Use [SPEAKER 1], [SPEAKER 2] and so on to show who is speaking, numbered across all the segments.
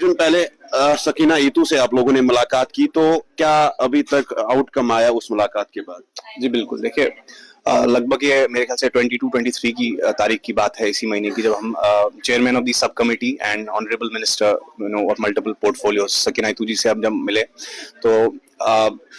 [SPEAKER 1] दिन पहले सकीना ईतू से आप लोगों ने मुलाकात की, तो क्या अभी तक आउटकम आया उस मुलाकात के बाद?
[SPEAKER 2] जी बिल्कुल, देखिए लगभग ये मेरे ख्याल से 22-23 की तारीख की बात है, इसी महीने की, जब हम chairman of the sub committee and honourable minister of multiple portfolio Sakina Itoo ji से हम जब मिले, तो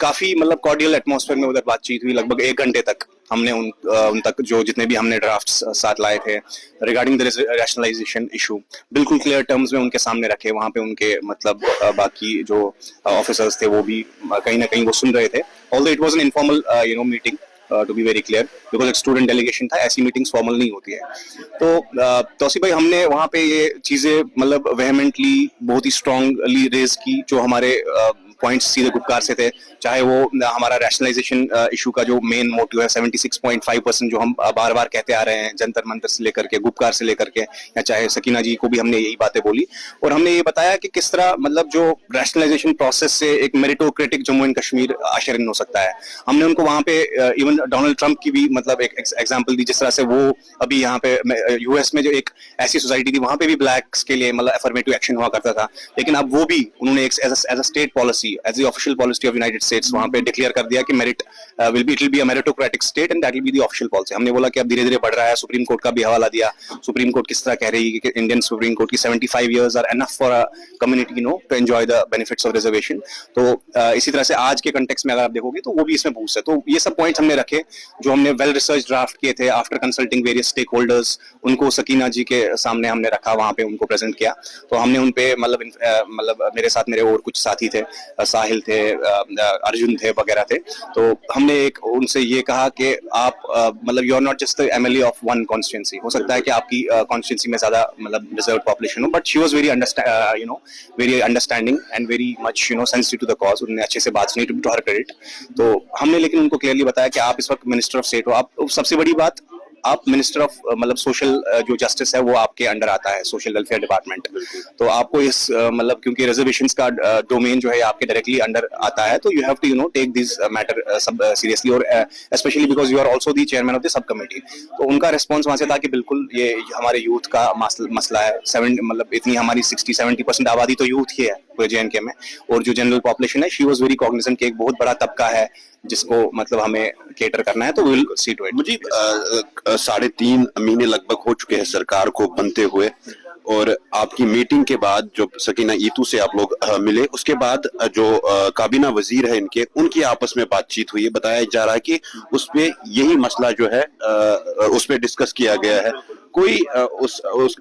[SPEAKER 2] काफी मतलब कॉर्डियल एटमॉस्फेयर में उधर बातचीत हुई। लगभग 1 घंटे तक हमने उन तक जो जितने भी हमने ड्राफ्ट्स साथ लाए थे रिगार्डिंग द रैशनलाइजेशन इशू, बिल्कुल क्लियर टर्म्स में उनके सामने रखे। वहां पे उनके मतलब बाकी जो ऑफिसर्स थे वो भी कहीं ना कहीं वो सुन रहे थे। Although it was an informal meeting, to be very clear, because एक स्टूडेंट डेलीगेशन था, ऐसी मीटिंग्स फॉर्मल नहीं होती है। तो तौसीफ भाई, हमने वहां पे ये चीजें मतलब वेहेमेंटली बहुत ही स्ट्रांगली रेज की, जो हमारे पॉइंट्स सीधे गुपकार से थे। चाहे वो हमारा रैशनलाइजेशन इशू का जो मेन मोटिव है 76.5% जो हम बार बार कहते आ रहे हैं, जंतर मंतर से लेकर के गुपकार से लेकर के, या चाहे सकीना जी को भी हमने यही बातें बोली। और हमने ये बताया कि किस तरह मतलब जो रैशनलाइजेशन प्रोसेस से एक मेरिटोक्रेटिक जम्मू एंड कश्मीर आशरण हो सकता है। हमने उनको वहां पे इवन डोनाल्ड ट्रंप की भी मतलब एक एग्जाम्पल दी, जिस तरह से वो अभी यहाँ पे यूएस में जो एक ऐसी सोसाइटी थी, वहां पे भी ब्लैक्स के लिए मतलब अफर्मेटिव एक्शन हुआ करता था, लेकिन अब वो भी उन्होंने एक as a state policy, as the official policy of United States वहां पे डिक्लेयर कर दिया कि merit it will be a meritocratic state and that will be the official policy. हमने बोला कि अब धीरे धीरे बढ़ रहा है। सुप्रीम कोर्ट का भी हवाला दिया। सुप्रीम कोर्ट किस तरह कह रही है कि इंडियन सुप्रीम कोर्ट की 75 years are enough for a community to enjoy the benefits of reservation. तो इसी तरह से आज के कंटेक्स्ट में अगर आप देखोगे तो वो भी इसमें बूस्ट है। तो ये सब पॉइंट्स हमने रखे जो हमने वेल रिसर्च ड्राफ्ट किए थे after consulting various stakeholders. उनको सकीना जी के सामने हमने रखा, वहां पे उनको प्रेजेंट किया। तो हमने उनपे मतलब मेरे साथ मेरे और कुछ साथी थे, साहिल थे, अर्जुन थे, वगैरह थे। तो हमने एक उनसे ये कहा कि आप मतलब you are not just the MLA of one constituency. हो सकता है कि आपकी कॉन्स्टिट्यूंसी में ज्यादा मतलब रिजर्व पॉपुलेशन हो, but she was very very understanding and very much sensitive to the cause. उन्होंने अच्छे से बात सुनी, टू हर क्रेडिट। तो हमने लेकिन उनको क्लियरली बताया कि आप इस वक्त मिनिस्टर ऑफ स्टेट हो। आप सबसे बड़ी बात, आप मिनिस्टर ऑफ मतलब सोशल जो जस्टिस है वो आपके अंडर आता है, सोशल वेलफेयर डिपार्टमेंट। तो आपको इस मतलब क्योंकि रिजर्वेशंस का डोमेन जो है आपके डायरेक्टली अंडर आता है, तो you have to take this matter सब सीरियसली, और specially because you are also the chairman of the sub committee. तो उनका रिस्पॉन्स वहां से था कि बिल्कुल ये हमारे यूथ का मसला है। मतलब इतनी हमारी 60-70% आबादी तो यूथ ही है पूरे JNK में, और जो जनरल पॉपुलेशन है शी वाज वेरी कॉग्निजेंट कि एक बहुत बड़ा तबका है जिसको मतलब हमें केटर करना है, तो विल सी टू इट।
[SPEAKER 1] मुझे 3.5 महीने लगभग हो चुके हैं सरकार को बनते हुए, और आपकी मीटिंग के बाद जो सकीना ईतू से आप लोग मिले, उसके बाद जो काबीना वजीर है इनके, उनकी आपस में बातचीत हुई है। बताया जा रहा है कि उस पे यही मसला जो है उस पे डिस्कस किया गया है। कोई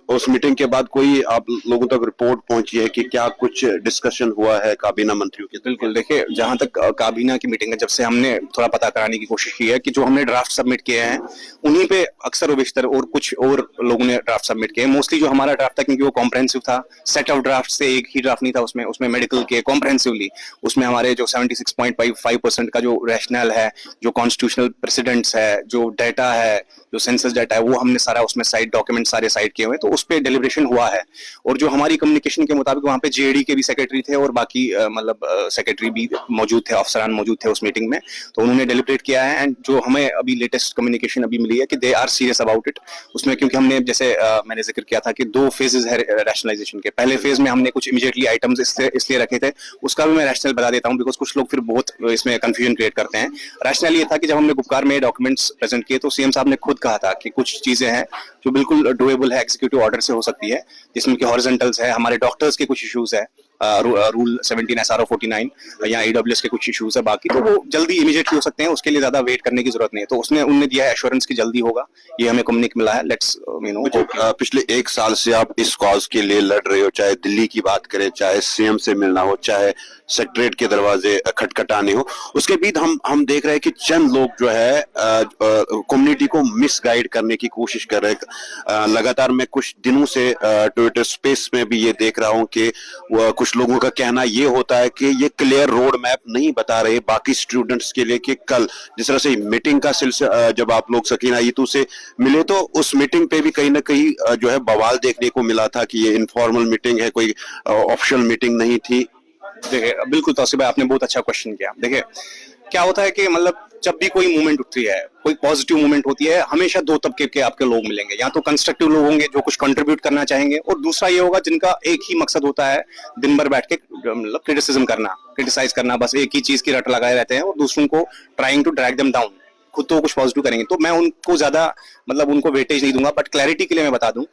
[SPEAKER 1] उस मीटिंग के बाद कोई आप लोगों तक रिपोर्ट पहुंची है कि क्या कुछ डिस्कशन हुआ है काबीना मंत्रियों के?
[SPEAKER 2] बिल्कुल, देखिए जहां तक काबीना की मीटिंग है, जब से हमने थोड़ा पता कराने की कोशिश की है कि जो हमने ड्राफ्ट सबमिट किए हैं उन्हीं पे अक्सर व बेशतर और कुछ और लोगों ने ड्राफ्ट सबमिट किए। मोस्टली जो हमारा ड्राफ्ट था, क्योंकि वो कॉम्प्रहेंसिव था, सेट ऑफ ड्राफ्ट से एक ही ड्राफ्ट नहीं था, उसमें मेडिकल के कॉम्प्रहेंसिवली उसमें हमारे जो 76.5% का जो रैशनल है, जो कॉन्स्टिट्यूशनल प्रेसिडेंट्स है, जो डाटा है, जो सेंसस डाटा है, वो हमने सारा उसमें साइड डॉक्यूमेंट सारे साइड किए हुए, तो उस पर डेलिब्रेशन हुआ है। और जो हमारी कम्युनिकेशन के मुताबिक वहां पे JAD के भी सेक्रेटरी थे और बाकी मतलब सेक्रेटरी भी मौजूद थे, अफसरान मौजूद थे उस मीटिंग में, तो उन्होंने डेलिब्रेट किया है। एंड जो हमें अभी लेटेस्ट कम्युनिकेशन अभी मिली है कि they are serious about it. उसमें क्योंकि हमने जैसे मैंने जिक्र किया था कि 2 फेजेस है रैशनलाइजेशन के। पहले फेज में हमने कुछ इमीडिएटली आइटम्स इसलिए रखे थे, उसका भी मैं रैशनल बता देता हूँ, बिकॉज कुछ लोग फिर बहुत इसमें कंफ्यूजन क्रिएट करते हैं। रैशनल ये था कि जब हमने गुपकार में डॉक्यूमेंट्स प्रेजेंट किए, तो CM साहब ने खुद कहा था कि कुछ चीजें हैं जो बिल्कुल डुएबल है, एग्जीक्यूटिव ऑर्डर से हो सकती है, जिसमें कि हॉरिजॉन्टल्स है, हमारे डॉक्टर्स के कुछ इश्यूज है, रूल 17 SRO 49 या EWS के कुछ इश्यूज है, बाकी तो वो जल्दी इमीडिएटली हो सकते हैं, उसके लिए ज्यादा वेट करने की जरूरत नहीं है। तो उसने उन्होंने दिया है एश्योरेंस की जल्दी होगा, ये हमें कम्युनिक मिला है। लेट्स
[SPEAKER 1] पिछले 1 साल से आप इस कॉज के लिए लड़ रहे हो, चाहे दिल्ली की बात करें, चाहे CM से मिलना हो, चाहे सेक्रेटरीट के दरवाजे खटखटाने हो, उसके बीच हम देख रहे हैं कि चंद लोग जो है कम्युनिटी को मिसगाइड करने की कोशिश कर रहे हैं। लगातार मैं कुछ दिनों से ट्विटर स्पेस में भी ये देख रहा हूं कि कुछ लोगों का कहना ये होता है कि ये क्लियर रोड मैप नहीं बता रहे बाकी स्टूडेंट्स के लिए कि कल जिस तरह से मीटिंग का सिलसिला, जब आप लोग सकीना ईतू से मिले तो उस मीटिंग पे भी कहीं ना कहीं जो है बवाल देखने को मिला था कि ये इनफॉर्मल मीटिंग है, कोई ऑफिशियल मीटिंग नहीं थी।
[SPEAKER 2] देखिए बिल्कुल तौसीफ भाई, आपने बहुत अच्छा क्वेश्चन किया। देखिए क्या होता है कि मतलब जब भी कोई मूवमेंट उठती है, कोई पॉजिटिव मूवमेंट होती है, हमेशा दो तबके के आपके लोग मिलेंगे, या तो कंस्ट्रक्टिव लोग होंगे जो कुछ कंट्रीब्यूट करना चाहेंगे, और दूसरा ये होगा जिनका एक ही मकसद होता है दिन भर बैठ के मतलब क्रिटिसाइज करना, बस एक ही चीज की रट लगाए रहते हैं और दूसरों को trying to drag them down, खुद तो कुछ पॉजिटिव करेंगे। तो मैं उनको ज्यादा मतलब उनको वेटेज नहीं दूंगा, बट क्लैरिटी के लिए मैं बता दूं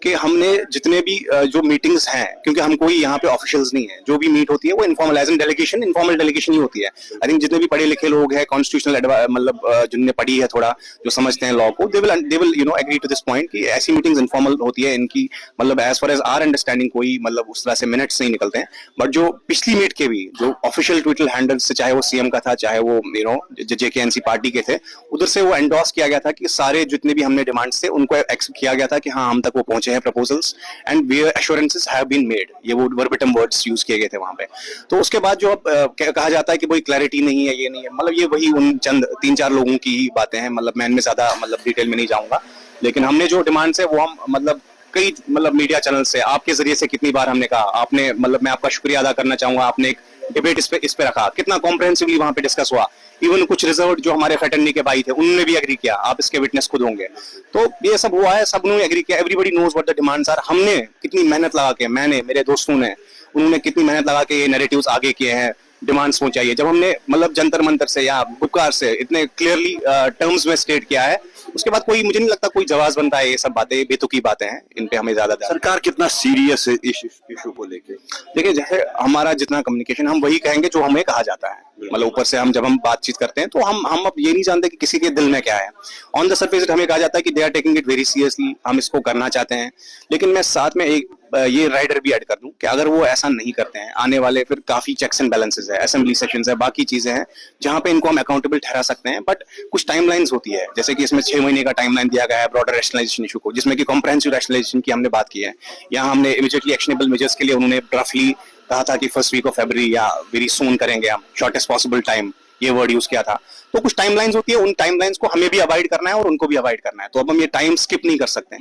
[SPEAKER 2] कि हमने जितने भी जो मीटिंग्स हैं, क्योंकि हम कोई यहाँ पे ऑफिशियल्स नहीं है, जो भी मीट होती है वो informal as an delegation, informal delegation ही होती है। आई थिंक जितने भी पढ़े लिखे लोग हैं, कॉन्स्टिट्यूशनल मतलब जिनने पढ़ी है थोड़ा, जो समझते हैं लॉ को, they will you know agree to this point कि ऐसी मीटिंग्स इनफॉर्मल होती है इनकी, मतलब as far as our understanding कोई मतलब उस तरह से मिनट्स नहीं निकलते हैं। बट जो पिछली मीट के भी जो ऑफिशियल ट्विटर हैंडल से, चाहे वो सीएम का था, चाहे वो यू नो जेकेएनसी पार्टी के थे, उधर से वो एंडोर्स किया गया था कि सारे जितने भी हमने डिमांड्स थे उनको एक्सेप्ट किया गया था कि हाँ हम तक वो पहुंचे हैं proposals, and where assurances have been made, ये वो वर्बिटम वर्ड्स यूज किए गए थे वहां पे। तो उसके बाद जो अब कहा जाता है कि कोई क्लैरिटी नहीं है, ये नहीं है, मतलब ये वही उन चंद 3-4 लोगों की ही बातें हैं, मतलब मैं इनमें ज्यादा मतलब डिटेल में नहीं जाऊंगा। लेकिन हमने जो डिमांड्स है वो हम मतलब कई मतलब मीडिया चैनल से, आपके जरिए से कितनी बार हमने कहा, आपने मतलब मैं आपका शुक्रिया अदा करना चाहूंगा, आपने एक डिबेट इस पे रखा, कितना कॉम्प्रहेंसिवली वहां पे डिस्कस हुआ। इवन कुछ रिजर्व जो हमारे फ्रेटर्निटी के भाई थे उन्होंने भी एग्री किया, आप इसके विटनेस खुद होंगे। तो ये सब हुआ है, सब ने एग्री किया, everybody knows what the demands are. हमने कितनी मेहनत लगा के, मैंने, मेरे दोस्तों ने, उन्होंने कितनी मेहनत लगा के ये नैरेटिव्स आगे किए हैं, डिमांड्स पहुंचाई है। जब हमने मतलब जंतर मंतर से या बुकार से इतने क्लियरली टर्म्स में स्टेट किया है, उसके बाद कोई, मुझे नहीं लगता कोई जवाब बनता है। ये सब बातें बेतुकी बातें हैं, इन पे हमें ज्यादा
[SPEAKER 1] सरकार कितना सीरियस है इस इशू को लेके?
[SPEAKER 2] देखिए, जैसे हमारा जितना कम्युनिकेशन, हम वही कहेंगे जो हमें कहा जाता है, मतलब ऊपर से हम जब हम बातचीत करते हैं तो हम अब ये नहीं जानते कि किसी के दिल में क्या है। ऑन द सरफेस हमें कहा जाता है कि they are taking it very seriously, हम इसको करना चाहते हैं। लेकिन मैं साथ में एक ये राइडर भी ऐड कर दूं कि अगर वो ऐसा नहीं करते हैं, आने वाले फिर काफी चेक्स एंड बैलेंसेस है, असेंबली सेशंस है, बाकी चीजें हैं जहां पे इनको हम अकाउंटेबल ठहरा सकते हैं। बट कुछ टाइमलाइंस होती है, जैसे कि इसमें 6 महीने का टाइमलाइन दिया गया है ब्रॉडर रैशनलाइजेशन इशू को, जिसमें कि कॉम्प्रहेंसिव रैशनलाइजेशन की हमने बात की है। यहाँ हमने इमीडिएटली एक्शनेबल मेजर्स के लिए उन्होंने रफली कहा था कि फर्स्ट वीक ऑफ फरवरी या वेरी सून करेंगे हम, शॉर्टेस्ट पॉसिबल टाइम, ये वर्ड यूज किया था। तो कुछ टाइमलाइंस होती है, उन टाइमलाइंस को हमें भी अवॉइड करना है और उनको भी अवॉइड करना है। तो अब हम ये टाइम स्किप नहीं कर सकते,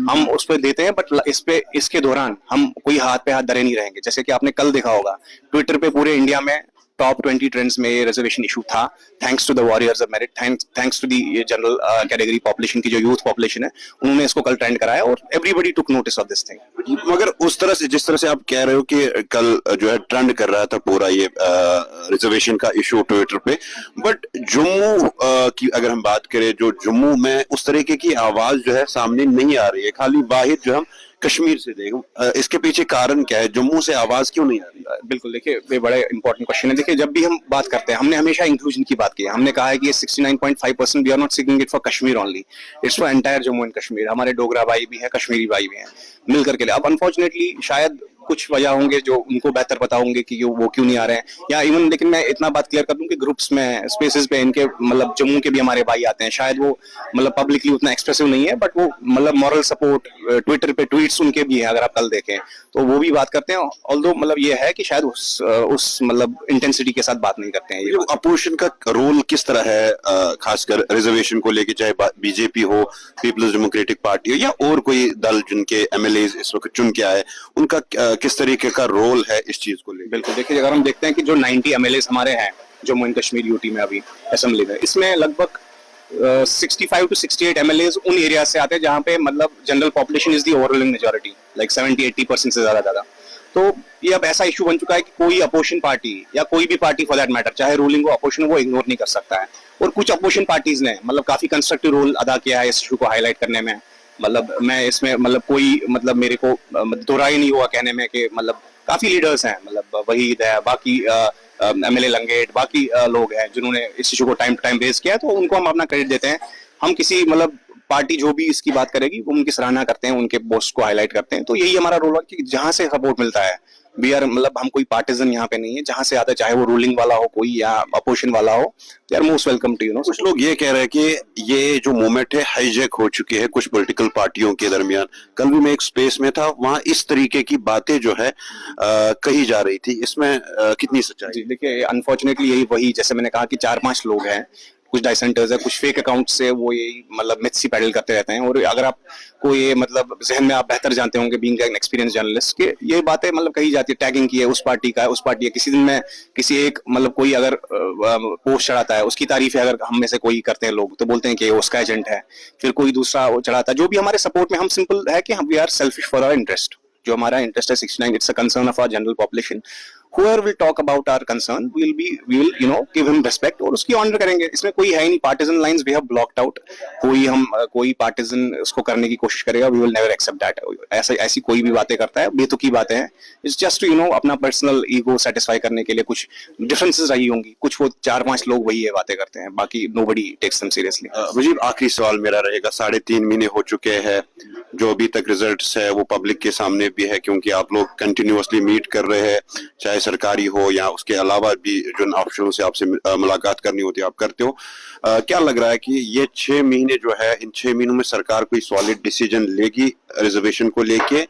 [SPEAKER 2] हम उस पर देते हैं, बट इसके दौरान हम कोई हाथ पे हाथ धरे नहीं रहेंगे। जैसे कि आपने कल देखा होगा ट्विटर पे पूरे इंडिया में टॉप 20 ट्रेंड्स में ये रिजर्वेशन इशू था, thanks to the warriors of merit, thanks to the general category population की जो यूथ पॉपुलेशन है, उन्होंने इसको कल ट्रेंड कराया और everybody took notice of this thing.
[SPEAKER 1] मगर उस तरह से, जिस तरह से आप कह रहे हो कि कल जो है ट्रेंड कर रहा था पूरा ये रिजर्वेशन का इशू ट्विटर पे, बट जम्मू की अगर हम बात करें, जो जम्मू में उस तरीके की आवाज जो है सामने नहीं आ रही है, खाली वाहिद जो हम कश्मीर से देखें, इसके पीछे कारण क्या है? जम्मू से आवाज क्यों नहीं आ रही?
[SPEAKER 2] बिल्कुल, देखिए ये बड़ा इंपॉर्टेंट क्वेश्चन है। देखिए, जब भी हम बात करते हैं, हमने हमेशा इंक्लूजन की बात की है। हमने कहा है कि ये 69.5% we are not seeking it for Kashmir only, it's for entire Jammu and Kashmir. हमारे डोगरा भाई भी हैं, कश्मीरी भाई भी हैं, मिलकर के लिए। अब अनफॉर्चुनेटली शायद कुछ वजह होंगे जो उनको बेहतर पता होंगे कि वो क्यों नहीं आ रहे हैं, या इवन, लेकिन मैं इतना बात क्लियर कर दूं कि ग्रुप्स में, स्पेसेस पे इनके मतलब जम्मू के भी हमारे भाई आते हैं। शायद वो मतलब पब्लिकली उतना एक्सप्रेसिव नहीं है, बट वो मतलब मॉरल सपोर्ट, ट्विटर पे ट्वीट्स उनके भी हैं, अगर आप कल देखें तो वो भी बात करते हैं। ऑल्दो मतलब ये है कि शायद उस मतलब इंटेंसिटी के साथ बात नहीं करते हैं। ये
[SPEAKER 1] अपोजिशन का रोल किस तरह है, खासकर रिजर्वेशन को लेके, चाहे बीजेपी हो, पीपल्स डेमोक्रेटिक पार्टी हो, या और कोई दल जिनके एमएलए इस वक्त चुन के आए, उनका किस तरीके का रोल है इस चीज को लेकर?
[SPEAKER 2] बिल्कुल, देखिए अगर हम देखते हैं कि जो 90 एमएलए हमारे हैं जम्मू एंड कश्मीर यूटी में अभी असेंबली में, इसमें लगभग 65 to 68 एमएलए उन एरिया से आते हैं जहां पे मतलब general population is the overwhelming majority, like 70-80% से ज्यादा। तो ये अब ऐसा इशू बन चुका है कि कोई अपोजिशन पार्टी या कोई भी पार्टी फॉर दैट मैटर, चाहे रूलिंग हो अपोजिशन, वो इग्नोर नहीं कर सकता है। और कुछ अपोजिशन पार्टीज ने मतलब काफी कंस्ट्रक्टिव रोल अदा किया है इस इशू को हाईलाइट करने में। मतलब मैं इसमें मतलब कोई मतलब मेरे को दोहराई नहीं हुआ कहने में कि मतलब काफी लीडर्स हैं, मतलब वहीद है, बाकी एमएलए लंगेट, बाकी लोग हैं जिन्होंने इस इशू को टाइम टू टाइम रेज किया है, तो उनको हम अपना क्रेडिट देते हैं। हम किसी मतलब पार्टी जो भी इसकी बात करेगी वो उनकी सराहना करते हैं, उनके पोस्ट को हाईलाइट करते हैं। तो यही हमारा रोल है कि जहां से सपोर्ट मिलता है, वी आर मतलब हम कोई पार्टिजन यहाँ पे नहीं है, जहां से आता है, चाहे वो रूलिंग वाला हो कोई या अपोजिशन वाला हो, they are most welcome to, you know.
[SPEAKER 1] कुछ लोग ये कह रहे हैं कि ये जो मूवमेंट है हाईजैक हो चुकी है कुछ पॉलिटिकल पार्टियों के दरमियान। कल भी मैं एक स्पेस में था, वहां इस तरीके की बातें जो है कही जा रही थी, इसमें कितनी सच्चाई?
[SPEAKER 2] जी देखिए, अनफॉर्चुनेटली यही वही, जैसे मैंने कहा कि 4-5 लोग हैं, कुछ डाइसेंटर्स है, कुछ फेक अकाउंट से वो यही मतलब मिथ्स ही पैडल करते रहते हैं। और अगर आपको ये मतलब जहन में आप बेहतर जानते होंगे बीइंग एन एक्सपीरियंस जर्नलिस्ट के ये बातें मतलब कही जाती है, टैगिंग की है, उस पार्टी का है, उस पार्टी है। किसी दिन में किसी एक मतलब कोई अगर पोस्ट चढ़ाता है, उसकी तारीफ है अगर हम में से कोई करते हैं लोग तो बोलते हैं कि ये उसका एजेंट है। फिर कोई दूसरा वो चढ़ाता है जो भी हमारे सपोर्ट में, हम सिंपल है कि हम we are selfish for our interest. जो हमारा इंटरेस्ट है 69, it's a concern of our general population. whoever will talk about our concern we will give him respect और उसकी ऑनर करेंगे। इसमें कोई है ही नहीं, partisan lines we have blocked out. कोई पार्टिजन उसको करने की कोशिश करेगा, we will never accept that. ऐसी कोई भी बातें करता है बेतुकी बातें हैं, इट्स जस्ट अपना पर्सनल ईगो सेटिस्फाई करने के लिए। कुछ डिफरेंसेस रही होंगी, कुछ वो 4-5 लोग वही है बातें करते हैं, बाकी नोबडी टेक्स देम सीरियसली।
[SPEAKER 1] मुझे आखिरी सवाल मेरा रहेगा, 3.5 महीने हो चुके हैं, जो अभी तक रिजल्ट्स है वो पब्लिक के सामने भी है, क्योंकि आप लोग कंटिन्यूअसली मीट कर रहे हैं, चाहे सरकारी हो या उसके अलावा भी जो ऑप्शनल से आपसे मुलाकात करनी होती है आप करते हो। क्या लग रहा है कि ये 6 महीने जो है, इन 6 महीनों में सरकार कोई सॉलिड डिसीजन लेगी रिजर्वेशन को लेके,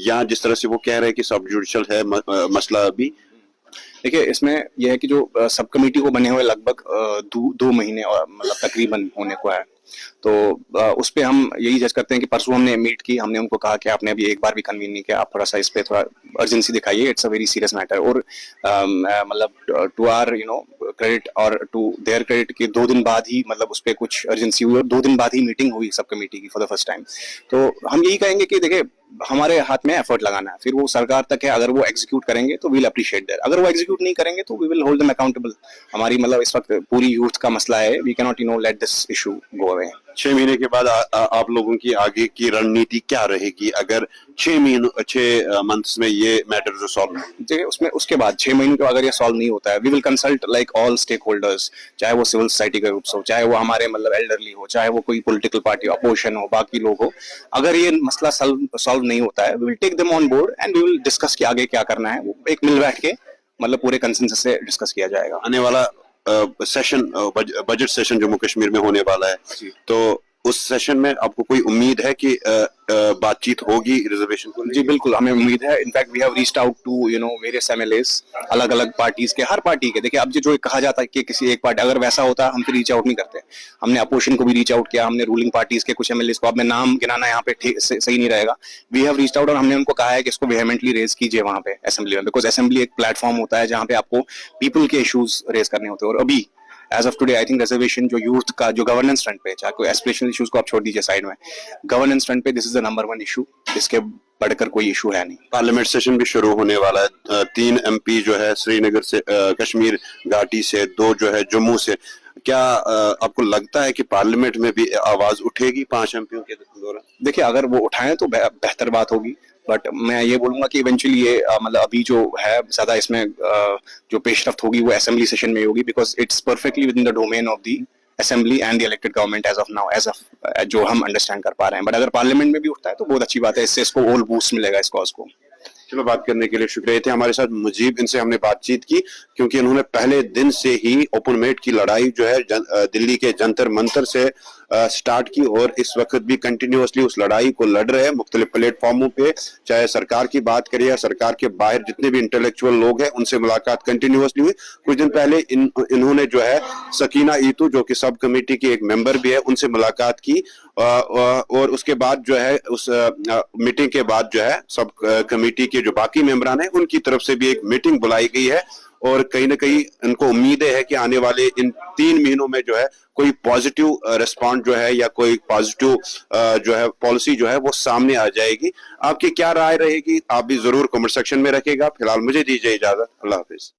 [SPEAKER 1] या जिस तरह से वो कह रहे हैं कि सब जुडिशियल है मसला अभी?
[SPEAKER 2] देखिए इसमें यह है कि जो सब कमेटी को बने हुए लगभग 2 महीने और मतलब तकरीबन होने को है, तो उस पे हम यही जज करते हैं कि परसों हमने मीट की, हमने उनको कहा कि आपने अभी एक बार भी कन्वीन नहीं किया, आप थोड़ा सा इस पे थोड़ा अर्जेंसी दिखाइए, it's a very serious matter. और मतलब टू आवर क्रेडिट और टू देयर क्रेडिट कि 2 दिन बाद ही मतलब उस पर कुछ अर्जेंसी हुई और 2 दिन बाद ही मीटिंग हुई सब कमेटी की फॉर द फर्स्ट टाइम। तो हम यही कहेंगे कि देखिए हमारे हाथ में एफर्ट लगाना है, फिर वो सरकार तक है, अगर वो एग्जीक्यूट करेंगे तो वील अप्रिशिएट दैट, अगर वो एग्जीक्यूट नहीं करेंगे तो we will hold them accountable. हमारी मतलब इस वक्त पूरी यूथ का मसला है, we can not let this issue go away.
[SPEAKER 1] 6 महीने के बाद आप लोगों की आगे की रणनीति क्या रहेगी अगर 6 मंथ्स में ये मैटर जो सॉल्व
[SPEAKER 2] देखिए उसमें उसके बाद 6 महीने के अगर ये सॉल्व नहीं होता है, we will consult like all stake holders, चाहे वो सिविल सोसाइटी के ग्रुप्स हो, चाहे वो हमारे मतलब एल्डरली हो, चाहे वो कोई पॉलिटिकल पार्टी अपोजिशन हो, बाकी लोग हो। अगर ये मसला सॉल्व नहीं होता है, we will take them on board and we will discuss कि आगे क्या करना है। वो एक मिल बैठ के मतलब पूरे कंसेंसस से डिस्कस किया जाएगा।
[SPEAKER 1] आने वाला session, budget session Jammu Kashmir में होने वाला है, तो उस सेशन में आपको कोई उम्मीद है कि बातचीत होगी रिजर्वेशन को?
[SPEAKER 2] जी बिल्कुल, हमें उम्मीद है। In fact we have reached out to various MLAs, अलग अलग पार्टीज के, हर पार्टी के। देखिए अब जो कहा जाता है कि किसी एक पार्टी, अगर वैसा होता हम फिर रीच आउट नहीं करते। हमने अपोजिशन को भी रीच आउट किया, हमने रूलिंग पार्टीज के कुछ एमएलएस को, अब मैं नाम गिनाना यहाँ पे सही नहीं रहेगा, वी हैव रीच्ड आउट और हमने उनको कहा है कि इसको वेहेमेंटली रेज कीजिए वहां पे असेंबली में, बिकॉज असेंबली एक प्लेटफॉर्म होता है जहाँ पे आपको पीपल के इश्यूज रेज करने होते हैं। और अभी as of today I think reservation जो यूथ का जो गवर्नेंस फ्रंट पे, चाहे कोई एस्पिरेशनल इश्यूज को आप छोड़ दीजिए साइड में, गवर्नेंस फ्रंट पे this is the number 1 issue, इसके बढ़कर कोई इशू है नहीं।
[SPEAKER 1] पार्लियामेंट सेशन भी शुरू होने वाला है, 3 एमपी जो है श्रीनगर से, कश्मीर घाटी से, 2 जो है जम्मू से। क्या आपको लगता है कि पार्लियामेंट में भी आवाज उठेगी 5 एमपीओ के दौरान?
[SPEAKER 2] देखिए अगर वो उठाएं तो बेहतर बात होगी, बट मैं ये बोलूंगा कि इवेंचुअली ये मतलब अभी जो है ज्यादा इसमें जो पेशरफ्त होगी वो असेंबली सेशन में होगी, because it's perfectly within the domain of the assembly and the elected government as of now, as of जो हम अंडरस्टैंड कर पा रहे हैं। बट अगर पार्लियामेंट में भी उठता है तो बहुत अच्छी बात है, इससे इसको ऑल बूस्ट मिलेगा इस कॉज को।
[SPEAKER 1] चलो, बात करने के लिए शुक्रिया। थे हमारे साथ मुजीब, इनसे हमने बातचीत की क्योंकि इन्होंने पहले दिन से ही ओपन मेट की लड़ाई जो है दिल्ली के जंतर मंतर से स्टार्ट की और इस वक्त भी कंटिन्यूअसली उस लड़ाई को लड़ रहे हैं मुख्तलिफ प्लेटफॉर्मों पे। चाहे सरकार की बात करिए या सरकार के बाहर जितने भी इंटेलेक्चुअल लोग हैं उनसे मुलाकात कंटिन्यूअसली हुई। कुछ दिन पहले इन्होंने जो है सकीना ईतू, जो कि सब कमेटी की एक मेंबर भी है, उनसे मुलाकात की और उसके बाद जो है उस मीटिंग के बाद जो है सब कमेटी के जो बाकी मेंबरान हैं उनकी तरफ से भी एक मीटिंग बुलाई गई है और कहीं ना कहीं इनको उम्मीदें है कि आने वाले इन 3 महीनों में जो है कोई पॉजिटिव रिस्पॉन्स जो है या कोई पॉजिटिव जो है पॉलिसी जो है वो सामने आ जाएगी। आपकी क्या राय रहेगी आप भी जरूर कमेंट सेक्शन में रखिएगा। फिलहाल मुझे दीजिए इजाजत, अल्लाह हाफिज।